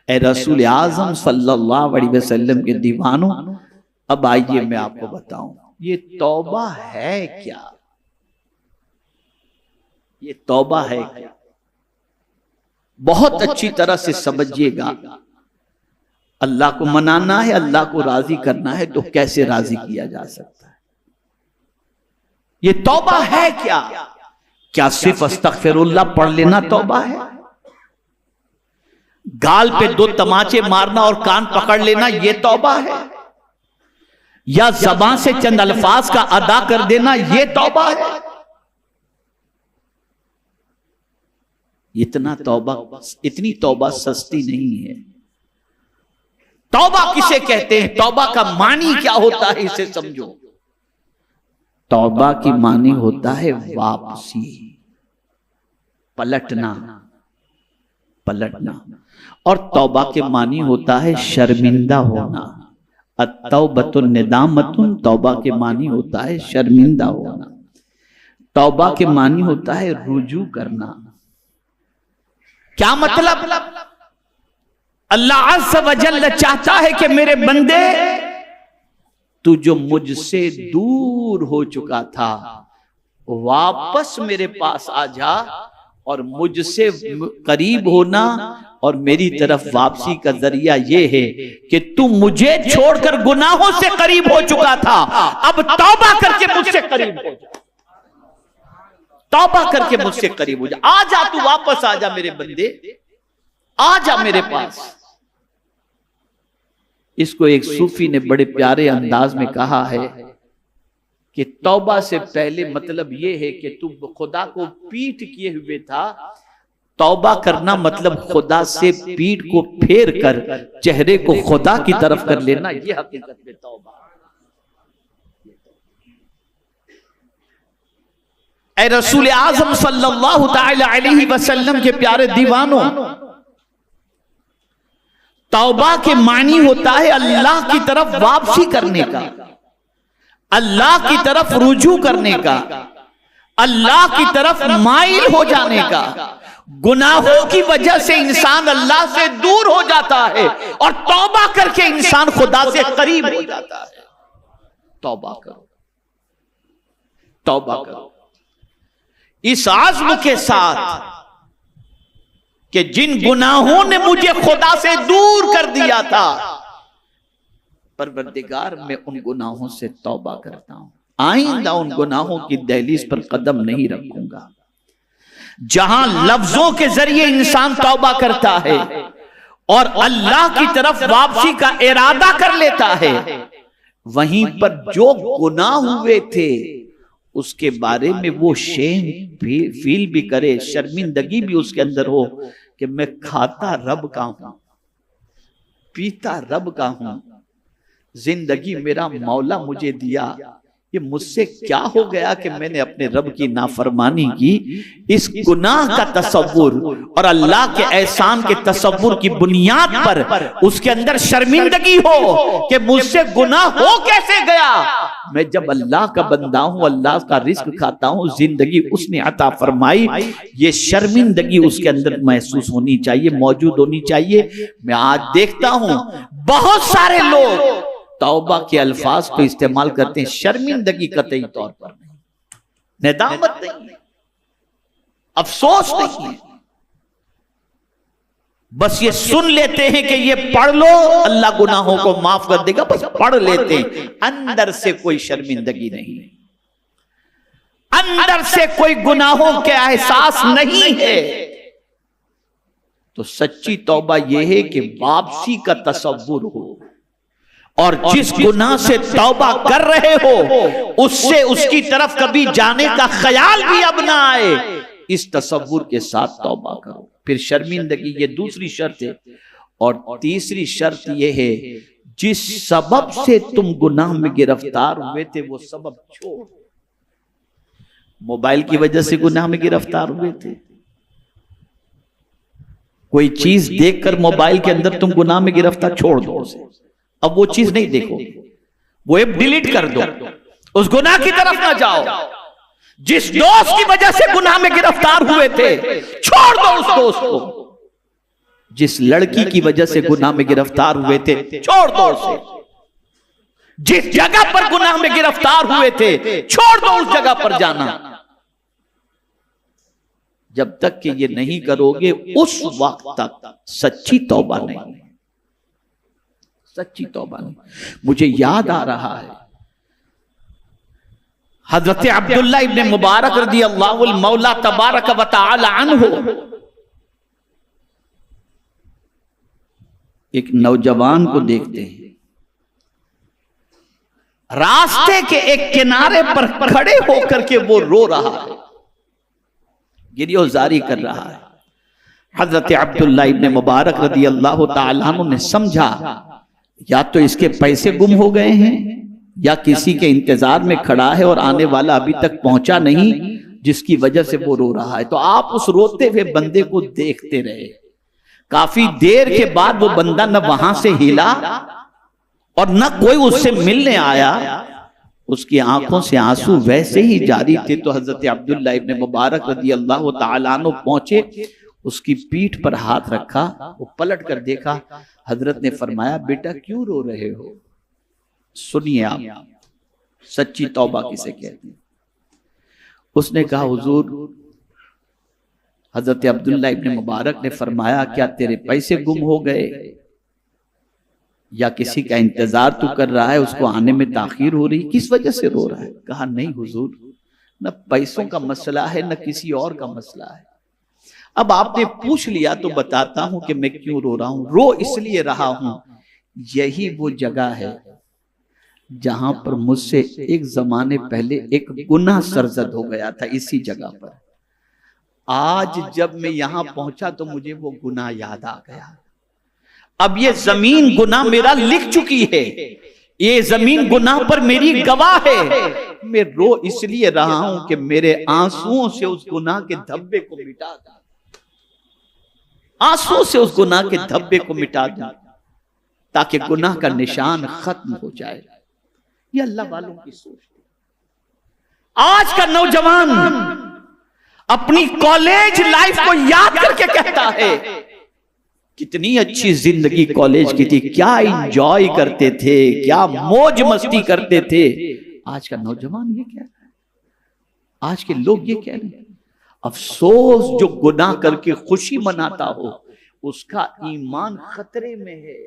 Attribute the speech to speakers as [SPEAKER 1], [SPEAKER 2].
[SPEAKER 1] ए रसूल आज़म सल्लल्लाहु अलैहि वसल्लम के दीवानों, अब आइए मैं आपको बताऊं ये तौबा है क्या। ये तौबा है क्या, बहुत अच्छी तरह से समझिएगा। अल्लाह को मनाना है, अल्लाह को राजी करना है, तो कैसे राजी किया जा सकता है। ये तौबा है क्या? क्या सिर्फ अस्तगफिरुल्लाह पढ़ लेना तौबा है? गाल पे 2 तमाचे मारना और कान पकड़ लेना ये तौबा है? या ज़बान से चंद अल्फाज का अदा कर देना ये तौबा है? इतनी तौबा सस्ती नहीं है। तौबा किसे कहते हैं, तौबा का मानी क्या होता है, इसे समझो। तौबा की मानी होता है वापसी, पलटना। और तौबा के मानी होता है शर्मिंदा होना। अत्तौबतुन निदामतुन, तौबा के मानी होता है शर्मिंदा होना। तौबा के मानी होता है रुजू करना। क्या मतलब? अल्लाह अज़्ज़ व जल्ल चाहता है कि मेरे बंदे, तू जो मुझसे दूर हो चुका था वापस मेरे पास आ जा, और मुझसे करीब होना और मेरी तरफ वापसी का जरिया यह है कि तू मुझे छोड़कर गुनाहों से करीब हो चुका था, अब तौबा करके मुझसे करीब हो जा। तौबा करके मुझसे करीब हो जा। आ जा, तू वापस आ जा मेरे बंदे, आ जा मेरे पास। इसको एक सूफी ने बड़े प्यारे अंदाज में कहा है कि तौबा से पहले मतलब यह है कि तू खुदा को पीठ किए हुए था। तौबा करना मतलब खुदा से पीठ को फेर कर चेहरे को खुदा की तरफ कर लेना, यह हकीकत में तौबा। ऐ रसूल आज़म सल्लल्लाहु ताला अलैहि वसल्लम के प्यारे दीवानों, तौबा के मानी होता है अल्लाह की तरफ वापसी करने का, अल्लाह की तरफ रुजू करने का, अल्लाह की तरफ माइल हो जाने का। गुनाहों की वजह से इंसान अल्लाह से दूर हो जाता है और तौबा करके इंसान खुदा से करीब हो जाता है। तौबा करो, तौबा करो इस आज़्म के साथ कि जिन गुनाहों ने मुझे खुदा से दूर कर दिया था, परवरदिगार मैं उन गुनाहों से तौबा करता हूं, आइंदा उन गुनाहों की दहलीज पर कदम नहीं रखूंगा। जहां लफ्जों के जरिए इंसान तौबा करता है और अल्लाह की तरफ वापसी का इरादा कर लेता है, वहीं पर जो गुनाह हुए थे उसके बारे में वो शेम फील भी करे, शर्मिंदगी भी उसके अंदर हो कि मैं खाता रब का हूं, पीता रब का हूं, जिंदगी मेरा मौला मुझे दिया, ये मुझसे क्या हो गया कि मैंने अपने रब की नाफरमानी की। इस गुनाह का तसव्वुर और अल्लाह के एहसान के तसव्वुर की बुनियाद पर उसके अंदर शर्मिंदगी हो कि मुझसे गुनाह हो कैसे गया। मैं जब अल्लाह का बंदा हूं, अल्लाह का रिस्क खाता हूं, जिंदगी उसने अता फरमाई, ये शर्मिंदगी उसके अंदर महसूस होनी चाहिए, मौजूद होनी चाहिए। मैं आज देखता हूं बहुत सारे लोग तौबा के अल्फाज को इस्तेमाल करते हैं, शर्मिंदगी कतई तौर पर नहीं, नेदामत नहीं है, अफसोस नहीं है, बस ये सुन लेते हैं कि ये पढ़ लो अल्लाह गुनाहों को माफ कर देगा, बस पढ़ लेते हैं, अंदर से कोई शर्मिंदगी नहीं है, अंदर से कोई गुनाहों के एहसास नहीं है। तो सच्ची तौबा यह है कि वापसी का तसव्वुर हो और जिस गुनाह से तौबा कर रहे हो उससे उसकी तरफ कभी जाने का ख्याल भी अब ना आए, इस तसव्वुर के साथ तौबा करो। फिर शर्मिंदगी ये दूसरी शर्त है। और तीसरी शर्त यह है जिस सबब से तुम गुनाह में गिरफ्तार हुए थे वो सबब छोड़। मोबाइल की वजह से गुनाह में गिरफ्तार हुए थे, कोई चीज देखकर मोबाइल के अंदर तुम गुनाह में गिरफ्तार, छोड़ दो उसे, अब वो चीज नहीं देखो, वो ऐप डिलीट कर दो, उस गुनाह की तरफ ना जाओ। जिस दोस्त की वजह से गुनाह में गिरफ्तार हुए थे छोड़ दो उस दोस्त को, जिस लड़की की वजह से गुनाह में गिरफ्तार हुए थे, छोड़ दो उसे। जिस जगह पर गुनाह में गिरफ्तार हुए थे, छोड़ दो उस जगह पर जाना। जब तक कि ये नहीं करोगे, उस वक्त तक सच्ची तौबा नहीं, सच्ची तौबा नहीं। मुझे याद आ रहा है हजरत अब्दुल्ला इब्ने मुबारक रदी अल्लाहुल मौला तबारक व तआला अन्हु एक नौजवान को देखते हैं, रास्ते के एक किनारे पर खड़े होकर के वो रो रहा है, गिरियोजारी कर रहा है। हजरत अब्दुल्ला इब्ने मुबारक रदी अल्लाह तआला अन्हु ने समझा या तो इसके पैसे गुम हो गए हैं या किसी के इंतजार में खड़ा है और आने वाला अभी तक पहुंचा नहीं, जिसकी वजह से वो रो रहा है। तो आप उस रोते हुए बंदे को देखते रहे। काफी देर के बाद वो बंदा न वहां से हिला और न कोई उससे मिलने आया, उसकी आंखों से आंसू वैसे ही जारी थे। तो हजरत अब्दुल्ला इब्ने मुबारक रदी अल्लाह तआला अन्हु पहुंचे, उसकी पीठ पर हाथ रखा, वो पलट कर देखा। हजरत ने फरमाया, बेटा क्यों रो रहे हो? सुनिए आप, सच्ची तौबा किसे कहते हैं। उसने कहा, हुजूर, हजरत अब्दुल्ला इब्ने मुबारक ने फरमाया, क्या तेरे पैसे गुम हो गए या किसी का इंतजार तू कर रहा है, उसको आने में ताखीर हो रही, किस वजह से रो रहा है? कहा, नहीं हुजूर, न पैसों का मसला है न किसी और का मसला है। अब आपने पूछ लिया तो बताता हूं कि मैं क्यों रो रहा हूं। रो इसलिए रहा हूं, यही वो जगह है जहां पर मुझसे एक जमाने पहले एक गुनाह सरजद हो गया था, इसी जगह पर। आज जब मैं यहां पहुंचा तो मुझे वो गुनाह याद आ गया। अब ये जमीन गुनाह मेरा लिख चुकी है, ये जमीन गुनाह पर मेरी गवाह है। मैं रो इसलिए रहा हूं कि मेरे आंसुओं से उस गुनाह के धब्बे को मिटा दूं, आंसुओं से उस गुनाह के धब्बे को मिटा दूं, ताकि गुनाह का निशान खत्म हो जाए। ये अल्लाह वालों की सोच है। आज का नौजवान अपनी कॉलेज लाइफ को याद करके कहता है, कितनी अच्छी जिंदगी कॉलेज की थी, क्या एंजॉय करते थे, क्या मौज मस्ती करते थे। आज का नौजवान ये कह रहा है, आज के लोग ये कह रहे हैं। अफसोस, जो गुनाह करके खुशी मनाता हो उसका ईमान खतरे में है।